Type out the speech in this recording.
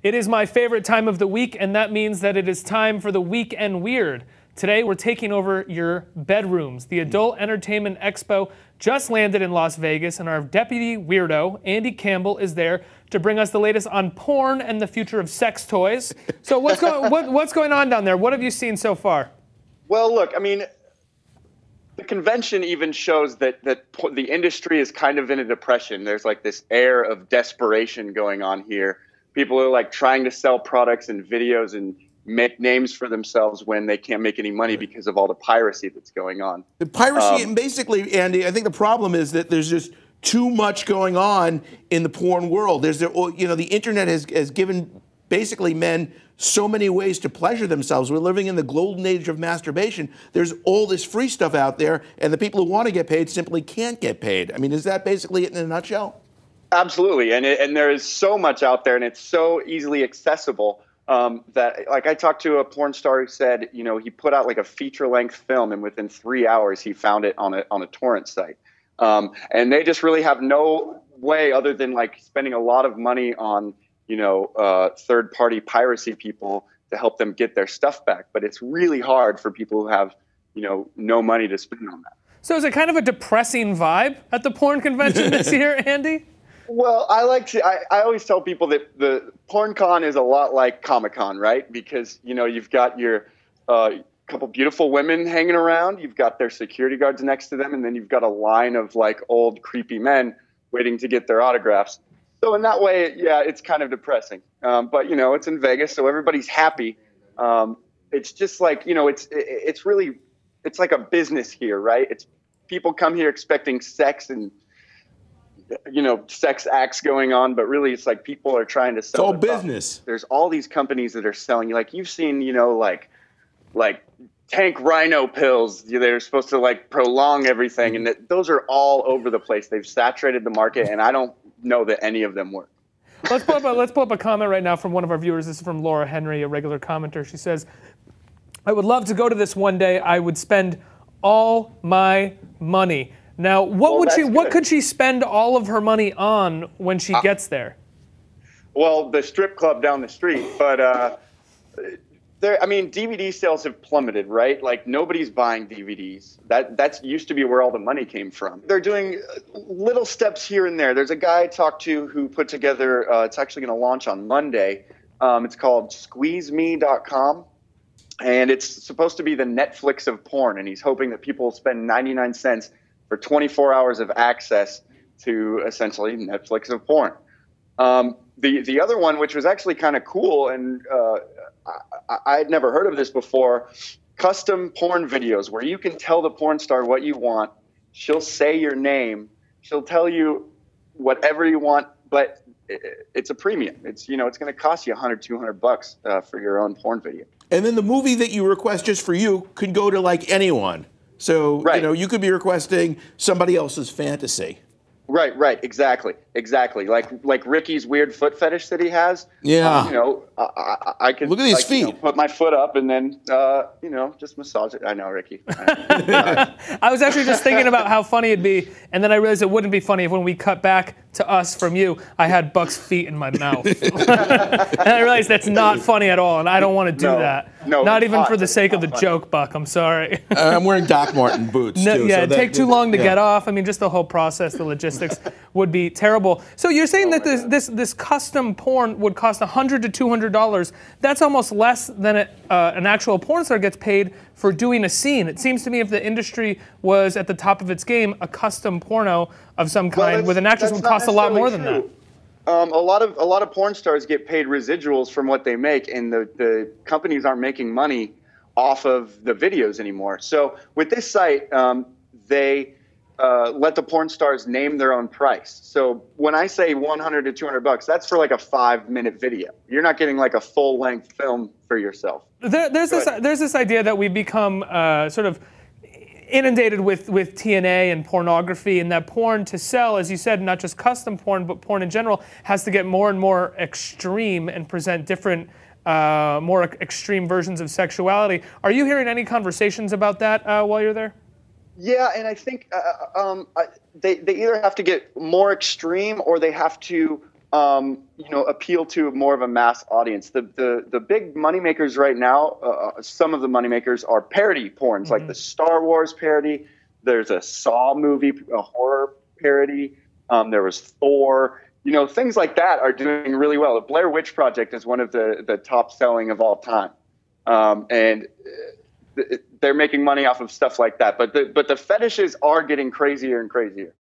It is my favorite time of the week, and that means that it is time for the Weekend Weird. Today, we're taking over your bedrooms. The Adult Entertainment Expo just landed in Las Vegas, and our deputy weirdo, Andy Campbell, is there to bring us the latest on porn and the future of sex toys. So what's going on down there? What have you seen so far? Well, look, I mean, the convention even shows that the industry is kind of in a depression. There's like this air of desperation going on here. People are like trying to sell products and videos and make names for themselves when they can't make any money because of all the piracy that's going on. The piracy, and basically, Andy, I think the problem is that there's just too much going on in the porn world. The internet has given basically men so many ways to pleasure themselves. We're living in the golden age of masturbation. There's all this free stuff out there, and the people who want to get paid simply can't get paid. I mean, is that basically it in a nutshell? Absolutely, and there is so much out there, and it's so easily accessible that, like, I talked to a porn star who said, you know, he put out like a feature-length film, and within 3 hours he found it on a torrent site, and they just really have no way other than like spending a lot of money on, you know, third-party piracy people to help them get their stuff back. But it's really hard for people who have, you know, no money to spend on that. So is it kind of a depressing vibe at the porn convention this year, Andy? Well, I always tell people that the PornCon is a lot like Comic-Con, right? Because, you know, you've got your couple beautiful women hanging around, you've got their security guards next to them, and then you've got a line of like old creepy men waiting to get their autographs. So in that way, yeah, it's kind of depressing. But, you know, it's in Vegas, so everybody's happy. It's just like, you know, it's like a business here, right? It's people come here expecting sex and, you know, sex acts going on, but really it's like people are trying to sell. It's all business. There's all these companies that are selling, like you've seen, you know, like tank rhino pills. They're supposed to like prolong everything, and those are all over the place. They've saturated the market, and I don't know that any of them work. Let's pull up a comment right now from one of our viewers. This is from Laura Henry, a regular commenter. She says, "I would love to go to this one day. I would spend all my money." Now, what could she spend all of her money on when she gets there? Well, the strip club down the street, but I mean, DVD sales have plummeted, right? Like nobody's buying DVDs. That used to be where all the money came from. They're doing little steps here and there. There's a guy I talked to who put together. It's actually going to launch on Monday. It's called SqueezeMe.com. And it's supposed to be the Netflix of porn. And he's hoping that people will spend 99 cents for 24 hours of access to essentially Netflix of porn. The other one, which was actually kind of cool, and I had never heard of this before, custom porn videos where you can tell the porn star what you want. She'll say your name. She'll tell you whatever you want, but it's a premium. It's, you know, it's going to cost you $100, $200 for your own porn video. And then the movie that you request just for you could go to like anyone. So, right. You know, you could be requesting somebody else's fantasy. Right, exactly. Like Ricky's weird foot fetish that he has. Yeah. You know, I could look at these feet. You know, put my foot up and then, you know, just massage it. I know, Ricky. I was actually just thinking about how funny it'd be, and then I realized it wouldn't be funny if when we cut back to us from you, I had Buck's feet in my mouth. And I realized that's not funny at all, and I don't want to do that. No, not even for the sake of the joke, Buck. I'm sorry. I'm wearing Doc Marten boots, too. Yeah, it'd take too long to get off. I mean, just the whole process, the logistics would be terrible. So you're saying that this custom porn would cost $100 to $200. That's almost less than an actual porn star gets paid for doing a scene. It seems to me if the industry was at the top of its game, a custom porno of some kind with an actress would cost a lot more than that. A lot of porn stars get paid residuals from what they make, and the companies aren't making money off of the videos anymore. So with this site, they let the porn stars name their own price. So when I say $100 to $200, that's for like a 5-minute video. You're not getting like a full-length film for yourself. There's this idea that we become sort of inundated with TNA and pornography, and that porn to sell, as you said, not just custom porn, but porn in general, has to get more and more extreme and present different, more extreme versions of sexuality. Are you hearing any conversations about that while you're there? Yeah, and I think they either have to get more extreme or they have to appeal to more of a mass audience. The big moneymakers right now, some of the moneymakers are parody porns, like the Star Wars parody. There's a Saw movie, a horror parody. There was Thor. Things like that are doing really well. The Blair Witch Project is one of the top selling of all time. And they're making money off of stuff like that. But the fetishes are getting crazier and crazier.